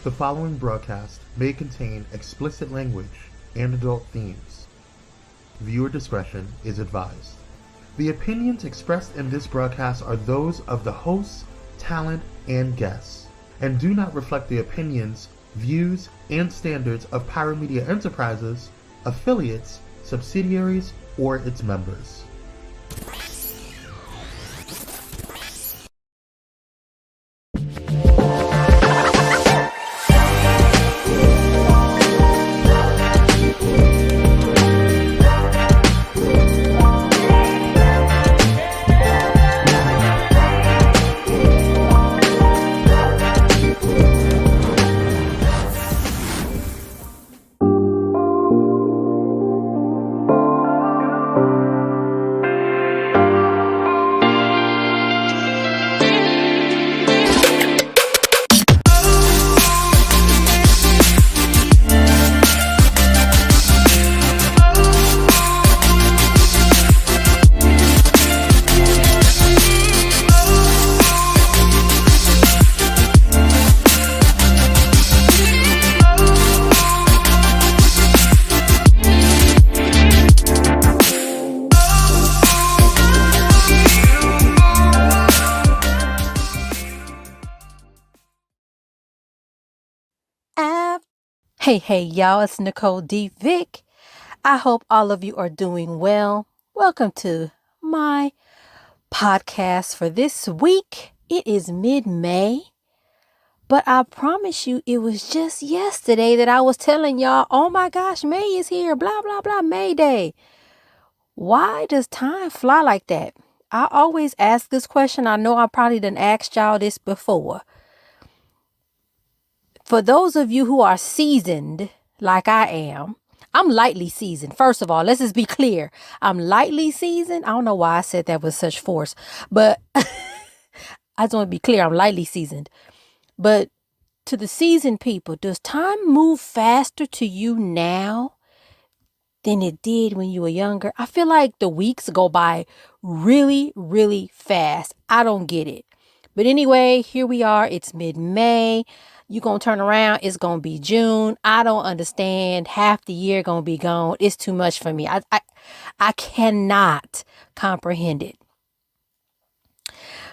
The following broadcast may contain explicit language and adult themes. Viewer discretion is advised. The opinions expressed in this broadcast are those of the hosts, talent, and guests, and do not reflect the opinions, views, and standards of Pyro Media Enterprises, affiliates, subsidiaries, or its members. Hey, y'all, it's Nicole D, Vick. I hope all of you are doing well. Welcome to my podcast for this week. It is mid-May, but I promise you it was just yesterday that I was telling y'all, oh my gosh, May is here, blah, blah, blah, May Day. Why does time fly like that? I always ask this question. I know I probably done asked y'all this before. For those of you who are seasoned, like I am, I'm lightly seasoned. First of all, let's just be clear. I'm lightly seasoned. I don't know why I said that with such force, but I just want to be clear. I'm lightly seasoned. But to the seasoned people, does time move faster to you now than it did when you were younger? I feel like the weeks go by really, really fast. I don't get it. But anyway, here we are. It's mid-May. You're going to turn around. It's going to be June. I don't understand. Half the year going to be gone. It's too much for me. I cannot comprehend it.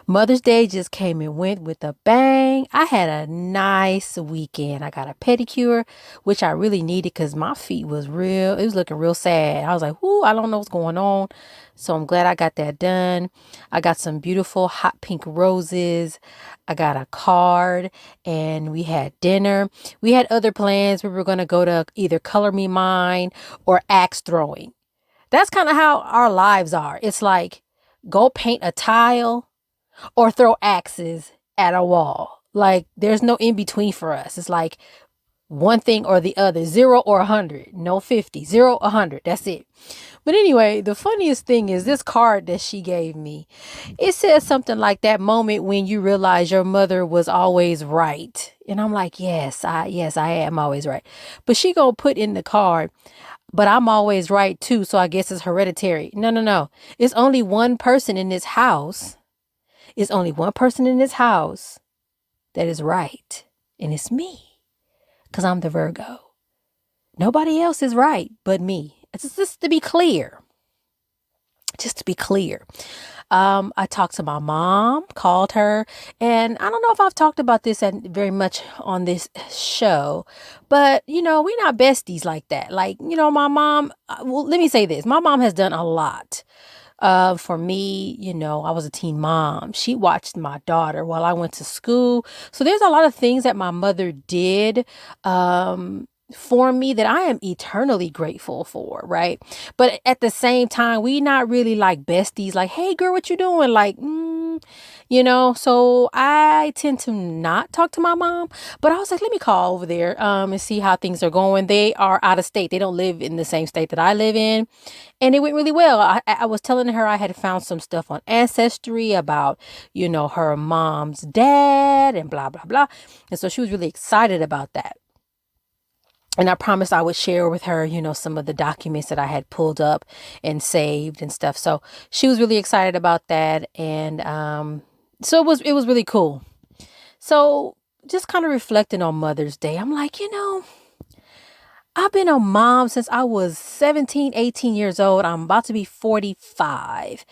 Mother's Day just came and went with a bang. I had a nice weekend. I got a pedicure, which I really needed because my feet was it was looking real sad. I was like, whoo, I don't know what's going on. So I'm glad I got that done. I got some beautiful hot pink roses. I got a card and we had dinner. We had other plans. We were going to go to either Color Me Mine or axe throwing. That's kind of how our lives are. It's like go paint a tile or throw axes at a wall. Like there's no in between for us. It's like one thing or the other, 0 or 100, no 50, 0, 100. That's it. But anyway, the funniest thing is this card that she gave me. It says something like that moment when you realize your mother was always right. And I'm like, yes, I am always right. But she gonna put in the card, but I'm always right too. So I guess it's hereditary. No. It's only one person in this house. It's only one person in this house that is right. And it's me. Because I'm the Virgo. Nobody else is right but me. It's just to be clear. I talked to my mom, called her, and I don't know if I've talked about this very much on this show, but we're not besties like that. Like, my mom, well, let me say this. My mom has done a lot. For me, I was a teen mom. She watched my daughter while I went to school. So there's a lot of things that my mother did, for me that I am eternally grateful for. Right. But at the same time, we not really like besties, like, hey girl, what you doing? Like, so I tend to not talk to my mom, but I was like, let me call over there, and see how things are going. They are out of state. They don't live in the same state that I live in. And it went really well. I was telling her I had found some stuff on Ancestry about, her mom's dad and blah, blah, blah. And so she was really excited about that. And I promised I would share with her, some of the documents that I had pulled up and saved and stuff. So she was really excited about that. And so it was really cool. So just kind of reflecting on Mother's Day. I'm like, I've been a mom since I was 17, 18 years old. I'm about to be 45.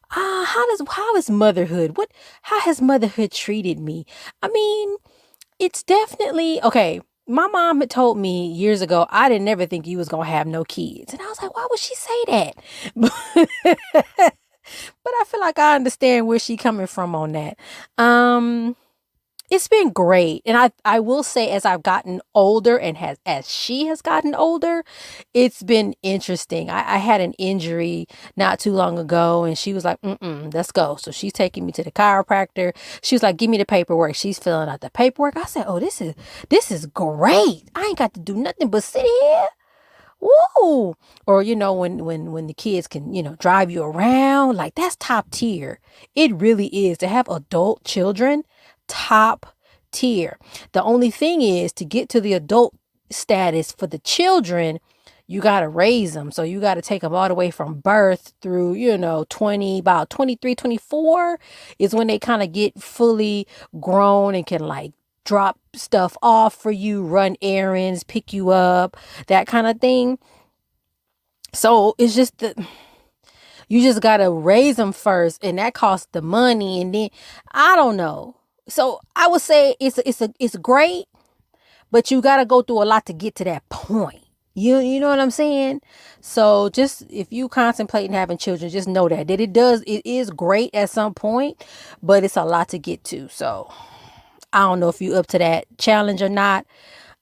How is motherhood? How has motherhood treated me? I mean, it's definitely okay. My mom had told me years ago, I didn't ever think you was going to have no kids. And I was like, why would she say that? But I feel like I understand where she coming from on that. It's been great. And I will say, as I've gotten older and as she has gotten older, it's been interesting. I had an injury not too long ago and she was like, let's go. So she's taking me to the chiropractor. She was like, give me the paperwork. She's filling out the paperwork. I said, oh, this is great. I ain't got to do nothing but sit here. Woo! Or, when the kids can, drive you around, like that's top tier. It really is to have adult children, top tier. The only thing is to get to the adult status for the children, you got to raise them. So you got to take them all the way from birth through, about 23, 24 is when they kind of get fully grown and can like drop stuff off for you, run errands, pick you up, that kind of thing. So it's just you just got to raise them first, and that costs the money. And then I don't know. So I would say it's great, but you got to go through a lot to get to that point. You know what I'm saying? So just if you contemplating having children, just know that it is great at some point, but it's a lot to get to. So I don't know if you up to that challenge or not.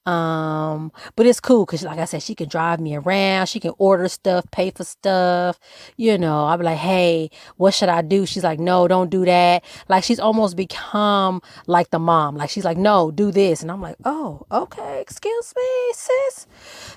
But it's cool because like I said, she can drive me around. She can order stuff, pay for stuff. I'll be like, hey, what should I do? She's like, no, don't do that. Like she's almost become like the mom. Like she's like, no, do this. And I'm like, oh, okay. Excuse me, sis.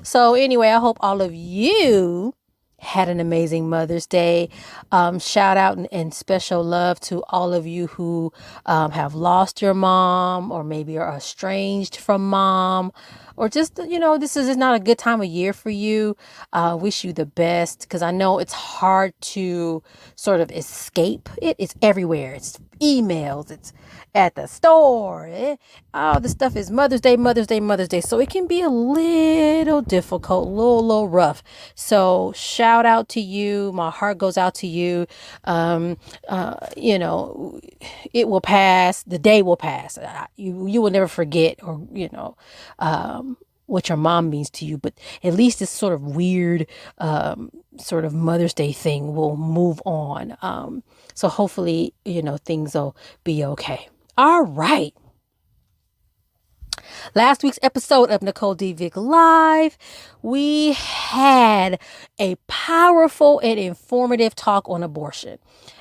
So anyway, I hope all of you had an amazing Mother's Day. Shout out and special love to all of you who have lost your mom or maybe are estranged from mom, or just, this is not a good time of year for you. Wish you the best because I know it's hard to sort of escape it. It's everywhere. It's emails. It's at the store. All the stuff is Mother's Day, Mother's Day, Mother's Day. So it can be a little difficult, a little rough. So shout out to you. My heart goes out to you. It will pass. The day will pass. You will never forget, or, what your mom means to you, but at least this sort of weird, sort of Mother's Day thing will move on. So hopefully, things will be okay. All right. Last week's episode of Nicole D Vick Live, we had a powerful and informative talk on abortion.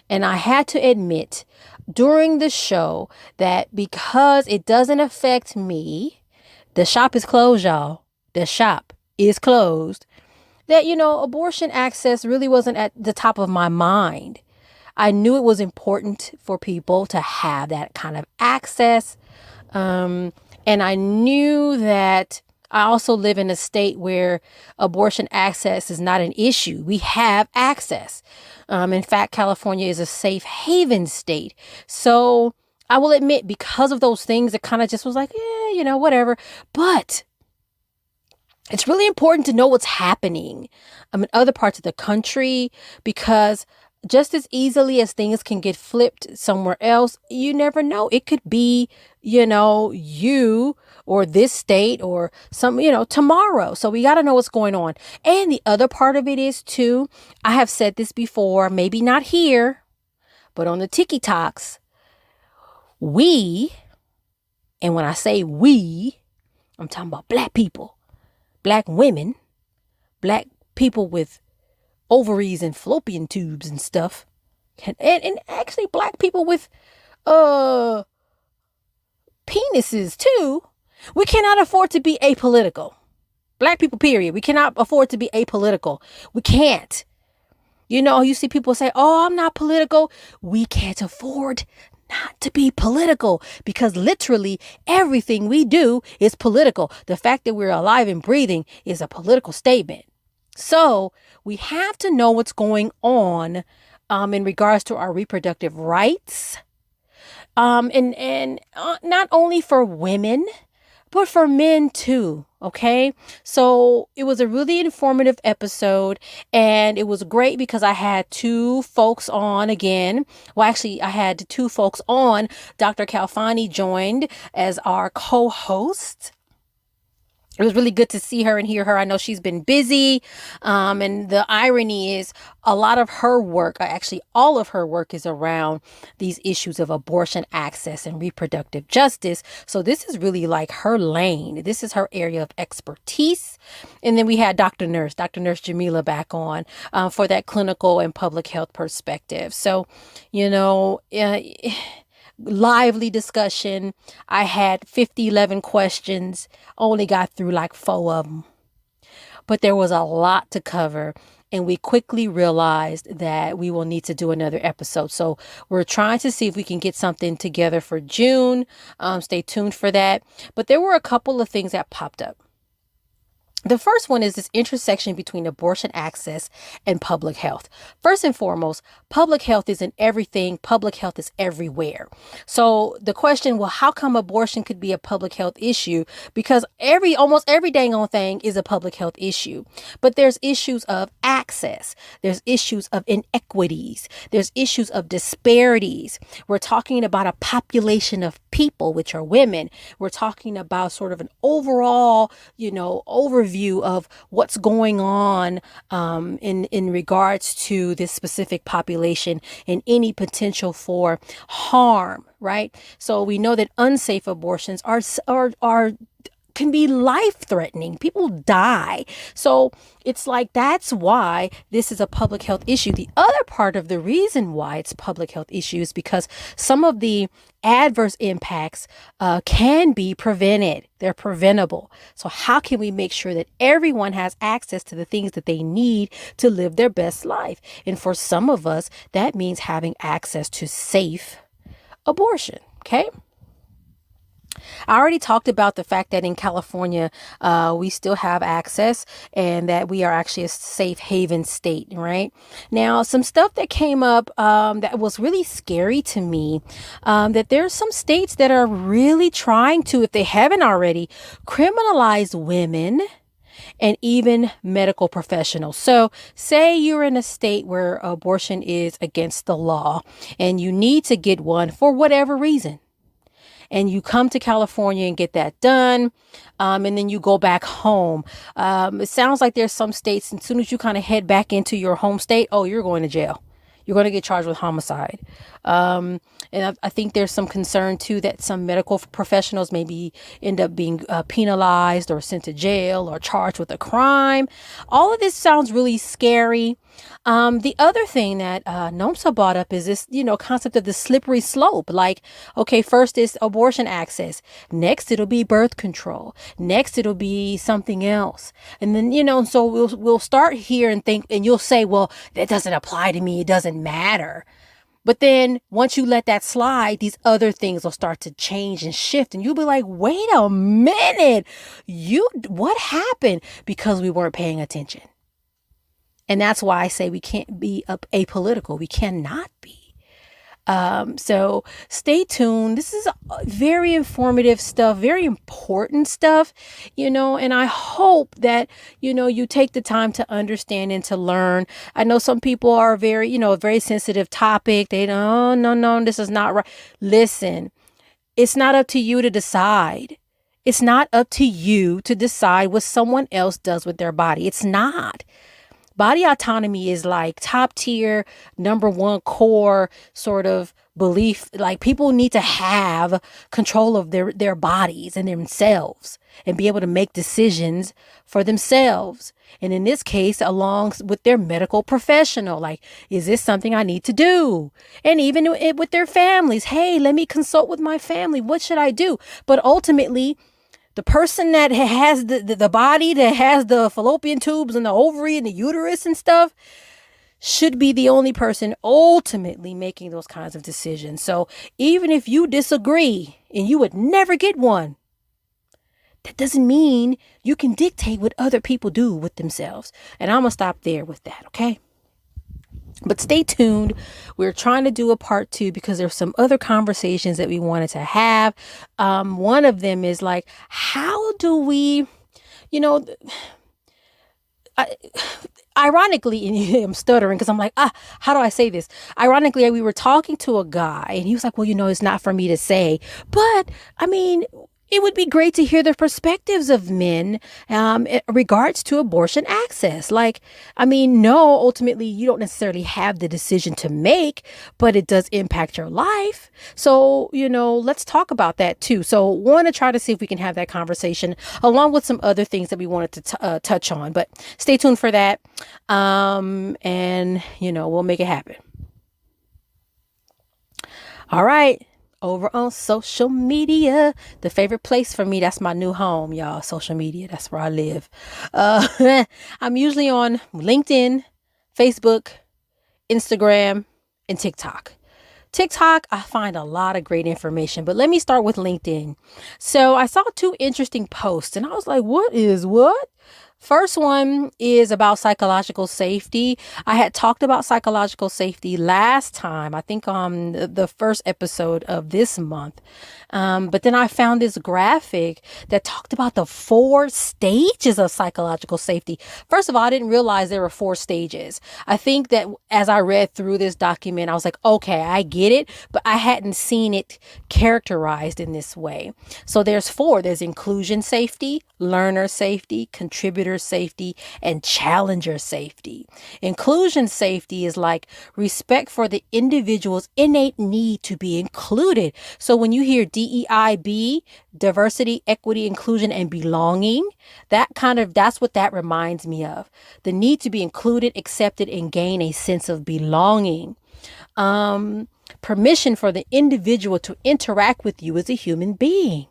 And I had to admit during the show that because it doesn't affect me, the shop is closed, y'all. The shop is closed. That, abortion access really wasn't at the top of my mind. I knew it was important for people to have that kind of access. And I knew that I also live in a state where abortion access is not an issue. We have access. In fact, California is a safe haven state. So I will admit, because of those things, it kind of just was like, whatever. But it's really important to know what's happening in other parts of the country, because just as easily as things can get flipped somewhere else, you never know. It could be, you or this state or tomorrow. So we got to know what's going on. And the other part of it is too, I have said this before, maybe not here, but on the TikToks, and when I say we, I'm talking about black people, black women, black people with ovaries and fallopian tubes and stuff. And actually black people with penises too. We cannot afford to be apolitical. Black people, period. We cannot afford to be apolitical. We can't. You see people say, oh, I'm not political. We can't afford not to be political, because literally everything we do is political. The fact that we're alive and breathing is a political statement. So we have to know what's going on in regards to our reproductive rights, And not only for women, but for men too. Okay. So it was a really informative episode, and it was great because I had two folks on again. Well, actually, I had two folks on. Dr. Calfani joined as our co-host. It was really good to see her and hear her. I know she's been busy. And the irony is a lot of her work, actually all of her work, is around these issues of abortion access and reproductive justice. So this is really like her lane. This is her area of expertise. And then we had Dr. Nurse Jamila back on for that clinical and public health perspective. So, lively discussion. I had 11 questions, only got through like 4 of them. But there was a lot to cover, and we quickly realized that we will need to do another episode. So we're trying to see if we can get something together for June. Stay tuned for that. But there were a couple of things that popped up. The first one is this intersection between abortion access and public health. First and foremost, public health is in everything. Public health is everywhere. So the question, well, how come abortion could be a public health issue? Because almost every dang on thing is a public health issue. But there's issues of access. There's issues of inequities. There's issues of disparities. We're talking about a population of people, which are women. We're talking about sort of an overall, overview of what's going on in regards to this specific population and any potential for harm, right? So we know that unsafe abortions can be life-threatening. People die. So it's like, that's why this is a public health issue. The other part of the reason why it's a public health issue is because some of the adverse impacts can be prevented. They're preventable. So how can we make sure that everyone has access to the things that they need to live their best life? And for some of us, that means having access to safe abortion. Okay. I already talked about the fact that in California, we still have access and that we are actually a safe haven state, right? Now, some stuff that came up that was really scary to me, that there's some states that are really trying to, if they haven't already, criminalize women and even medical professionals. So say you're in a state where abortion is against the law and you need to get one for whatever reason. And you come to California and get that done. And then you go back home. It sounds like there's some states, as soon as you kind of head back into your home state, oh, you're going to jail. You're going to get charged with homicide. And I think there's some concern, too, that some medical professionals maybe end up being penalized or sent to jail or charged with a crime. All of this sounds really scary. The other thing that NOMSA brought up is this, concept of the slippery slope. Like, okay, first is abortion access. Next, it'll be birth control. Next, it'll be something else. And then, so we'll start here and think, and you'll say, well, that doesn't apply to me. It doesn't matter. But then once you let that slide, these other things will start to change and shift. And you'll be like, wait a minute, what happened? Because we weren't paying attention. And that's why I say we can't be apolitical. We cannot be. So stay tuned. This is very informative stuff, very important stuff, and I hope that, you take the time to understand and to learn. I know some people are very, a very sensitive topic. They don't, no, this is not right. Listen, it's not up to you to decide. It's not up to you to decide what someone else does with their body. It's not. Body autonomy is like top tier, number one core sort of belief. Like, people need to have control of their bodies and themselves and be able to make decisions for themselves. And in this case, along with their medical professional, like, is this something I need to do? And even with their families, hey, let me consult with my family. What should I do? But ultimately, the person that has the body that has the fallopian tubes and the ovary and the uterus and stuff should be the only person ultimately making those kinds of decisions. So even if you disagree and you would never get one, that doesn't mean you can dictate what other people do with themselves. And I'm going to stop there with that, okay? But stay tuned. We're trying to do a part 2 because there's some other conversations that we wanted to have. One of them is like, how do we, you know, ironically, and I'm stuttering because I'm like, how do I say this? Ironically, we were talking to a guy and he was like, well, it's not for me to say, but I mean, it would be great to hear the perspectives of men in regards to abortion access. Like, I mean, no, ultimately, you don't necessarily have the decision to make, but it does impact your life. So, let's talk about that too. So want to try to see if we can have that conversation along with some other things that we wanted to touch on. But stay tuned for that. And, we'll make it happen. All right. Over on social media, the favorite place for me, that's my new home, y'all. Social media, that's where I live. I'm usually on LinkedIn, Facebook, Instagram, and TikTok. TikTok, I find a lot of great information, but let me start with LinkedIn. So I saw 2 interesting posts and I was like, what is what? First one is about psychological safety. I had talked about psychological safety last time, I think on the first episode of this month. But then I found this graphic that talked about the 4 stages of psychological safety. First of all, I didn't realize there were 4 stages. I think that as I read through this document, I was like, okay, I get it, but I hadn't seen it characterized in this way. So there's 4. There's inclusion safety, learner safety, contributor safety, and challenger safety. Inclusion safety is like respect for the individual's innate need to be included. So when you hear DEIB, diversity, equity, inclusion, and belonging, that's what that reminds me of. The need to be included, accepted, and gain a sense of belonging. Permission for the individual to interact with you as a human being.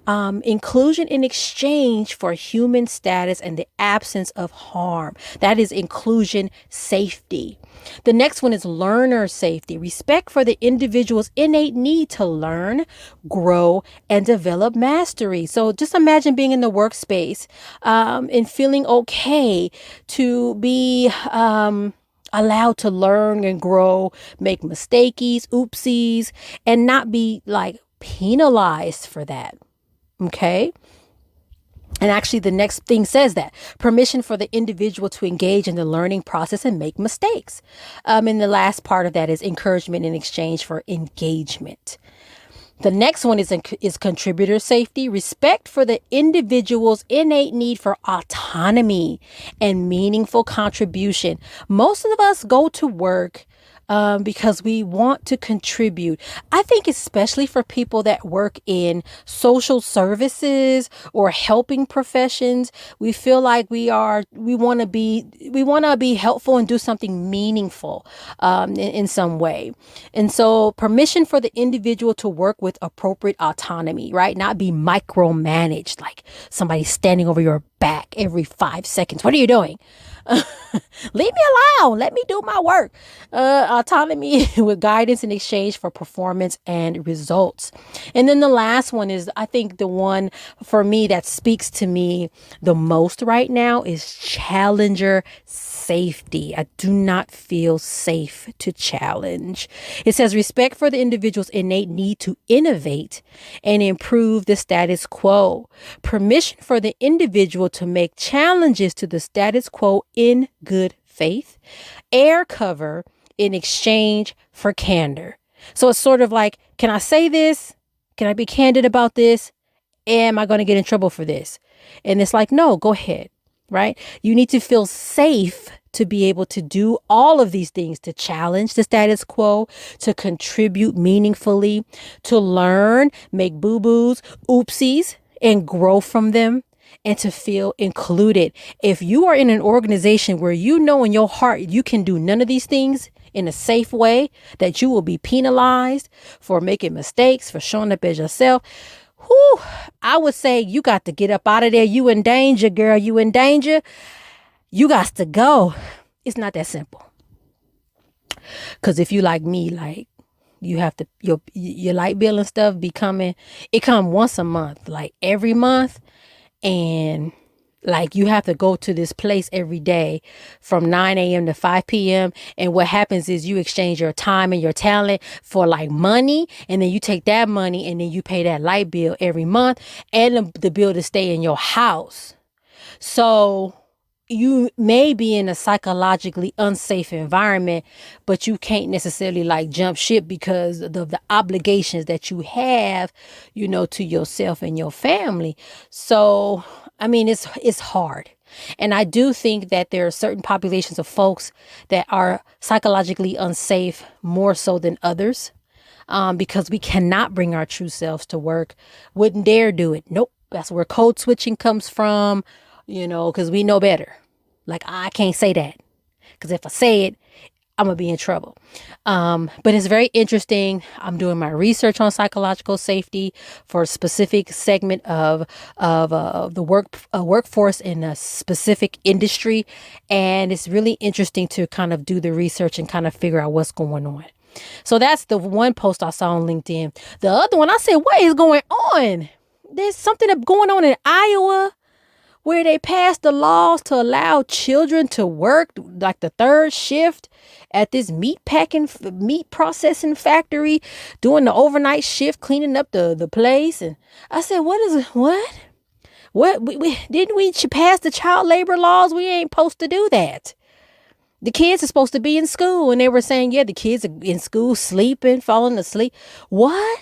Inclusion in exchange for human status and the absence of harm. That is inclusion safety. The next one is learner safety. Respect for the individual's innate need to learn, grow, and develop mastery. So just imagine being in the workspace and feeling okay to be allowed to learn and grow, make mistakes, oopsies, and not be like penalized for that. Okay. And actually, the next thing says that permission for the individual to engage in the learning process and make mistakes. And the last part of that is encouragement in exchange for engagement. The next one is contributor safety, respect for the individual's innate need for autonomy and meaningful contribution. Most of us go to work because we want to contribute. I think especially for people that work in social services or helping professions, we feel like we want to be helpful and do something meaningful in some way. And so permission for the individual to work with appropriate autonomy, right? Not be micromanaged, like somebody standing over your back every 5 seconds. What are you doing? Leave me alone. Let me do my work. Autonomy with guidance in exchange for performance and results. And then the last one is, I think the one for me that speaks to me the most right now is challenger safety. I do not feel safe to challenge. It says respect for the individual's innate need to innovate and improve the status quo. Permission for the individual to make challenges to the status quo in good faith. Air cover in exchange for candor. So it's sort of like, can I say this? Can I be candid about this? Am I going to get in trouble for this? And it's like, no, go ahead. Right? You need to feel safe to be able to do all of these things, to challenge the status quo, to contribute meaningfully, to learn, make boo-boos, oopsies, and grow from them, and to feel included. If you are in an organization where you know in your heart you can do none of these things in a safe way, that you will be penalized for making mistakes, for showing up as yourself, I would say you got to get up out of there. You in danger, girl. You in danger. You got to go. It's not that simple. Because if you like me, like you have to, your light bill and stuff it come once a month, like every month. And Like you have to go to this place every day from 9 a.m. to 5 p.m. And what happens is you exchange your time and your talent for like money. And then you take that money and then you pay that light bill every month and the bill to stay in your house. So you may be in a psychologically unsafe environment, but you can't necessarily like jump ship because of the obligations that you have, to yourself and your family. So, I mean, it's hard. And I do think that there are certain populations of folks that are psychologically unsafe more so than others, because we cannot bring our true selves to work. Wouldn't dare do it. Nope. That's where code switching comes from. Because we know better. Like, I can't say that. Because if I say it, I'm going to be in trouble. But it's very interesting. I'm doing my research on psychological safety for a specific segment of the workforce in a specific industry. And it's really interesting to kind of do the research and kind of figure out what's going on. So that's the one post I saw on LinkedIn. The other one, I said, what is going on? There's something going on in Iowa, where they passed the laws to allow children to work like the third shift at this meat processing factory, doing the overnight shift, cleaning up the place. And I said, what? Didn't we pass the child labor laws? We ain't supposed to do that. The kids are supposed to be in school. And they were saying, yeah, the kids are in school, sleeping, falling asleep. What?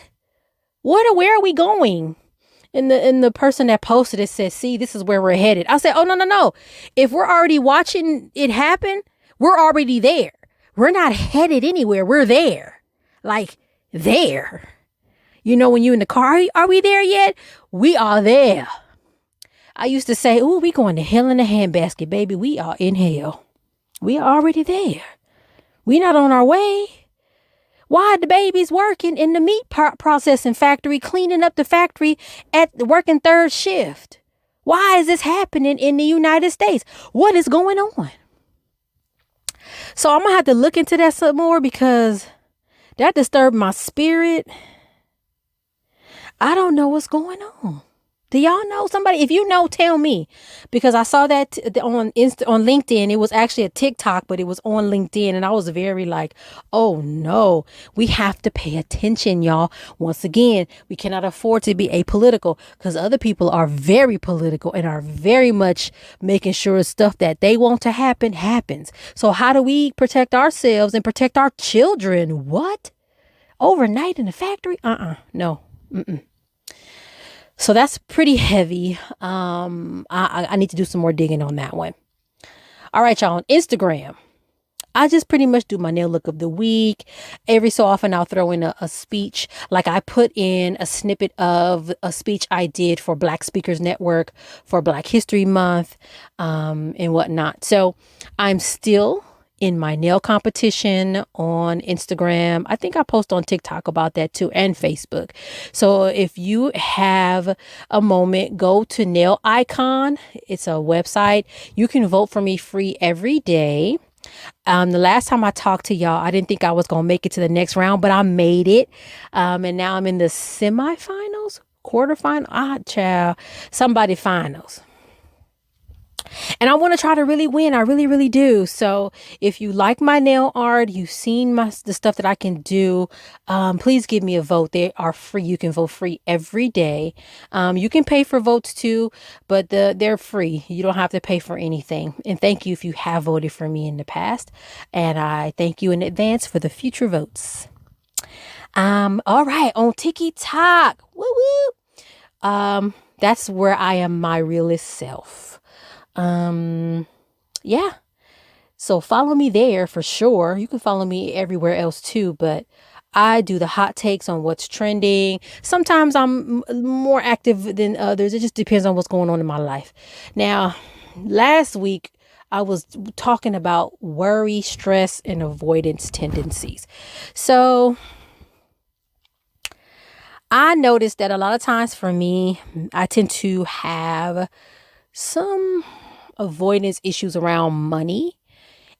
Where are we going? And the person that posted it said, see, this is where we're headed. I said, oh, no. If we're already watching it happen, we're already there. We're not headed anywhere. We're there. Like there. When you're in the car, are we there yet? We are there. I used to say, we going to hell in a handbasket, baby. We are in hell. We are already there. We're not on our way. Why are the babies working in the meat processing factory, cleaning up the factory at the working third shift? Why is this happening in the United States? What is going on? So I'm going to have to look into that some more because that disturbed my spirit. I don't know what's going on. Do y'all know somebody? If you know, tell me, because I saw that on LinkedIn. It was actually a TikTok, but it was on LinkedIn. And I was very like, oh, no, we have to pay attention, y'all. Once again, we cannot afford to be apolitical because other people are very political and are very much making sure stuff that they want to happen happens. So how do we protect ourselves and protect our children? What? Overnight in the factory? No. So that's pretty heavy. I need to do some more digging on that one. All right, y'all, on Instagram, I just pretty much do my nail look of the week. Every so often I'll throw in a speech. Like I put in a snippet of a speech I did for Black Speakers Network for Black History Month, and whatnot. So I'm still in my nail competition on Instagram. I think I post on TikTok about that too, and Facebook. So if you have a moment, go to Nail Icon. It's a website. You can vote for me free every day. The last time I talked to y'all, I didn't think I was going to make it to the next round, but I made it. And now I'm in the semifinals, quarterfinal, somebody finals. And I want to try to really win. I really, really do. So if you like my nail art, you've seen the stuff that I can do, please give me a vote. They are free. You can vote free every day. You can pay for votes too, but they're free. You don't have to pay for anything. And thank you if you have voted for me in the past. And I thank you in advance for the future votes. All right. On TikTok. Woo woo. That's where I am my realest self. Yeah. So follow me there for sure. You can follow me everywhere else too, but I do the hot takes on what's trending. Sometimes I'm more active than others. It just depends on what's going on in my life. Now, last week I was talking about worry, stress, and avoidance tendencies. So I noticed that a lot of times for me, I tend to have some avoidance issues around money.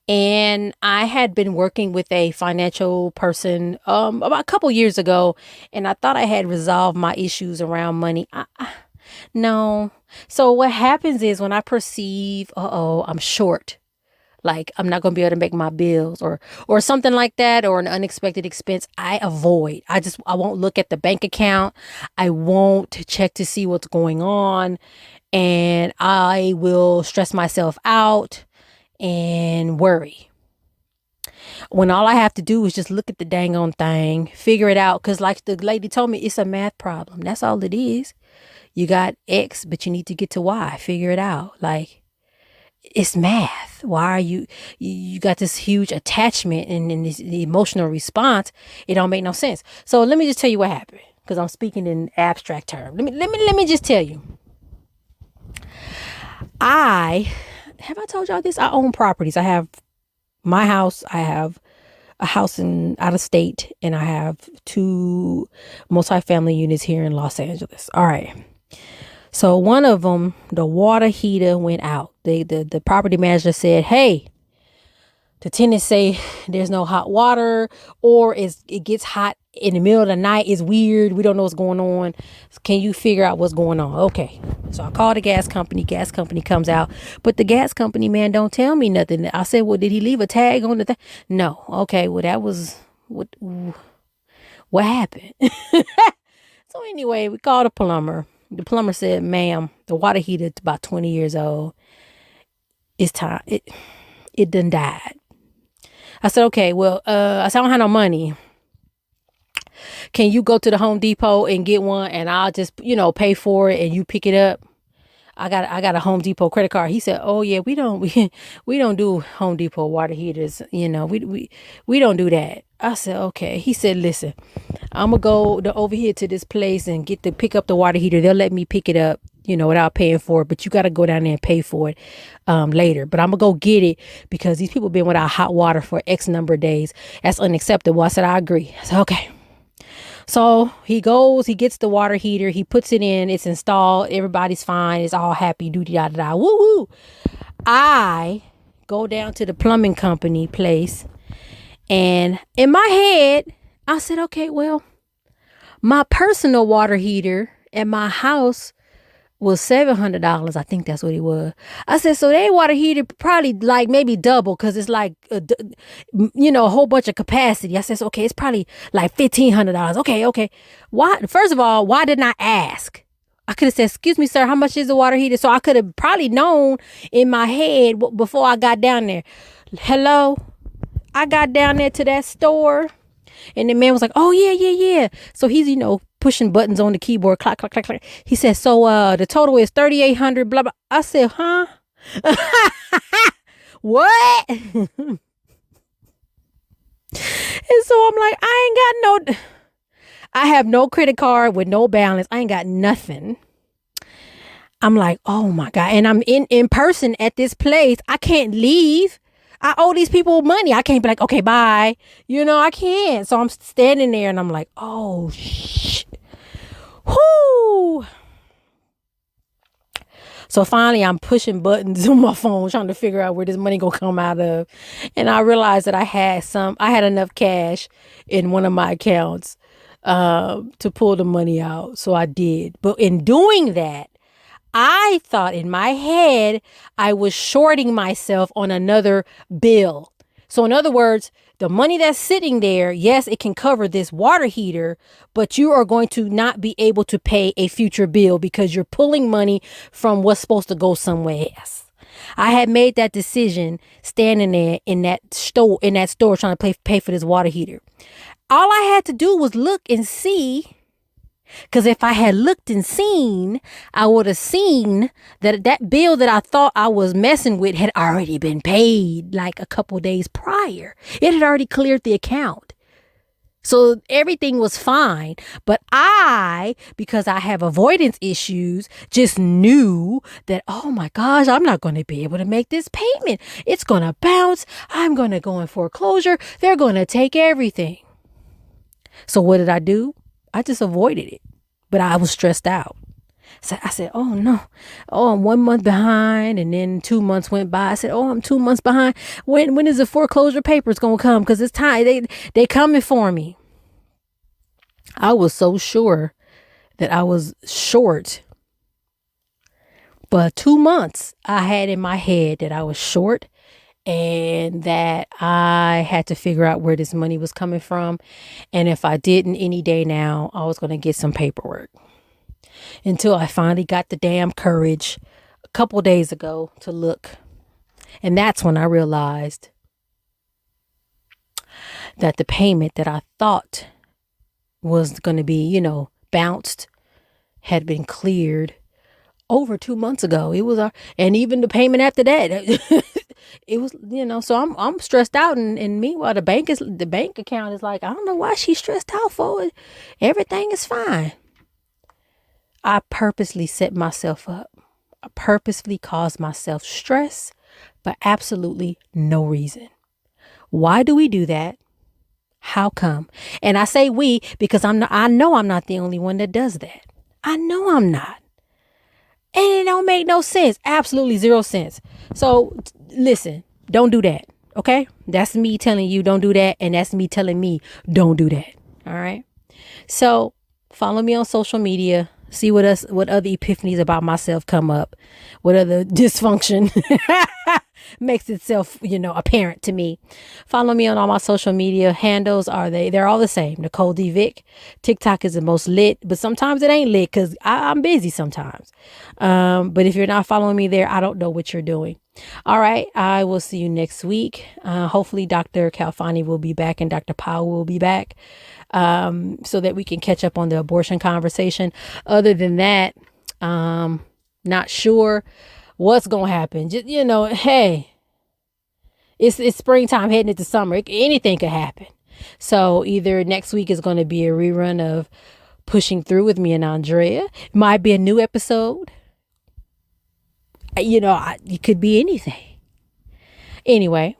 And I had been working with a financial person about a couple years ago, and I thought I had resolved my issues around money. No. So what happens is when I perceive, I'm short, like I'm not going to be able to make my bills or something like that, or an unexpected expense, I avoid. I won't look at the bank account. I won't check to see what's going on, and I will stress myself out and worry. When all I have to do is just look at the dang on thing, figure it out. Because like the lady told me, it's a math problem. That's all it is. You got X, but you need to get to Y. Figure it out. Like, it's math. Why are you got this huge attachment and this the emotional response? It don't make no sense. So let me just tell you what happened, because I'm speaking in abstract terms. Let me just tell you. I told y'all this? I own properties. I have my house. I have a house out of state, and I have 2 multifamily units here in Los Angeles. All right. So one of them, the water heater went out. The property manager said, hey, the tenants say there's no hot water, or it gets hot in the middle of the night. It's weird. We don't know what's going on. Can you figure out what's going on? Okay. So I called the gas company. Gas company comes out. But the gas company man don't tell me nothing. I said, well, did he leave a tag on the thing? No. Okay. Well, that was what happened. So anyway, we called a plumber. The plumber said, ma'am, the water heater is about 20 years old. It's time. It done died. I said, okay, well, I said, I don't have no money. Can you go to the Home Depot and get one, and I'll just, pay for it and you pick it up? I got a Home Depot credit card. He said, oh yeah, we don't do Home Depot water heaters. We don't do that. I said, okay. He said, listen, I'm gonna go over here to this place and pick up the water heater. They'll let me pick it up, without paying for it, but you got to go down there and pay for it later. But I'm gonna go get it because these people been without hot water for X number of days. That's unacceptable. I said, I agree. I said, okay. So he gets the water heater, he puts it in, it's installed, everybody's fine, it's all happy, woo woo. I go down to the plumbing company place, and in my head, I said, okay, well, my personal water heater at my house was $700. I think that's what it was. I said, so their water heater probably like maybe double, because it's like, a whole bunch of capacity. I said, okay, it's probably like $1,500. Okay. Why? First of all, why didn't I ask? I could have said, excuse me, sir, how much is the water heater? So I could have probably known in my head before I got down there. Hello? I got down there to that store, and the man was like, oh, yeah. So he's, pushing buttons on the keyboard, clack, clack, clack, clack. He said, so the total is $3,800, blah, blah. I said, huh? What? And so I'm like, I have no credit card with no balance. I ain't got nothing. I'm like, oh my God. And I'm in person at this place. I can't leave. I owe these people money. I can't be like, okay, bye. I can't. So I'm standing there and I'm like, oh, whoo. So finally I'm pushing buttons on my phone, trying to figure out where this money gonna come out of. And I realized that I had enough cash in one of my accounts to pull the money out. So I did. But in doing that, I thought in my head I was shorting myself on another bill. So in other words, the money that's sitting there, yes, it can cover this water heater, but you are going to not be able to pay a future bill because you're pulling money from what's supposed to go somewhere else. I had made that decision standing there in that store trying to pay for this water heater. All I had to do was look and see. Because if I had looked and seen, I would have seen that bill that I thought I was messing with had already been paid like a couple days prior. It had already cleared the account. So everything was fine. But because I have avoidance issues, just knew that, oh my gosh, I'm not going to be able to make this payment. It's going to bounce. I'm going to go in foreclosure. They're going to take everything. So what did I do? I just avoided it, but I was stressed out. So I said, oh no, I'm 1 month behind. And then 2 months went by. I said, oh, I'm 2 months behind. When is the foreclosure papers going to come? Because it's time. They coming for me. I was so sure that I was short For 2 months, I had in my head that I was short and that I had to figure out where this money was coming from. And if I didn't any day now, I was going to get some paperwork. Until I finally got the damn courage a couple days ago to look. And that's when I realized that the payment that I thought was going to be, bounced had been cleared over 2 months ago. It was, and even the payment after that, it was, so I'm stressed out. And meanwhile, the bank account is like, I don't know why she's stressed out for it. Everything is fine. I purposely set myself up. I purposely caused myself stress for absolutely no reason. Why do we do that? How come? And I say we because I know I'm not the only one that does that. I know I'm not. And it don't make no sense. Absolutely 0 sense. So listen, don't do that. Okay? That's me telling you don't do that. And that's me telling me don't do that. All right? So follow me on social media. See what other epiphanies about myself come up. What other dysfunction makes itself, apparent to me. Follow me on all my social media handles. They're all the same. Nicole D Vick. TikTok is the most lit, but sometimes it ain't lit because I'm busy sometimes. But if you're not following me there, I don't know what you're doing. All right. I will see you next week. Hopefully Dr. Calfani will be back and Dr. Powell will be back. So that we can catch up on the abortion conversation. Other than that, not sure what's going to happen. Just, hey, it's springtime heading into summer. Anything could happen. So either next week is going to be a rerun of Pushing Through with me and Andrea. It might be a new episode. It could be anything. Anyway.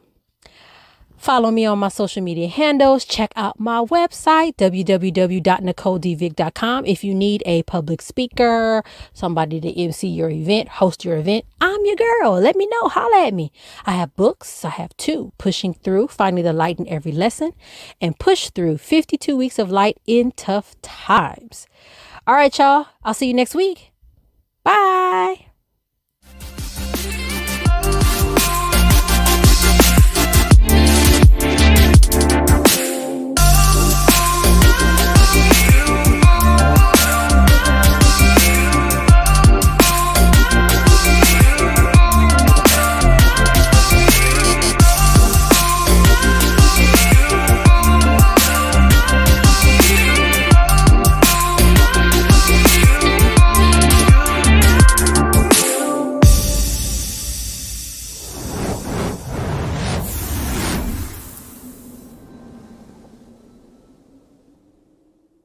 Follow me on my social media handles. Check out my website, www.nicoledvick.com. If you need a public speaker, somebody to MC your event, host your event, I'm your girl. Let me know. Holla at me. I have books. I have 2. Pushing Through, Finding the Light in Every Lesson, and Push Through, 52 Weeks of Light in Tough Times. All right, y'all. I'll see you next week. Bye.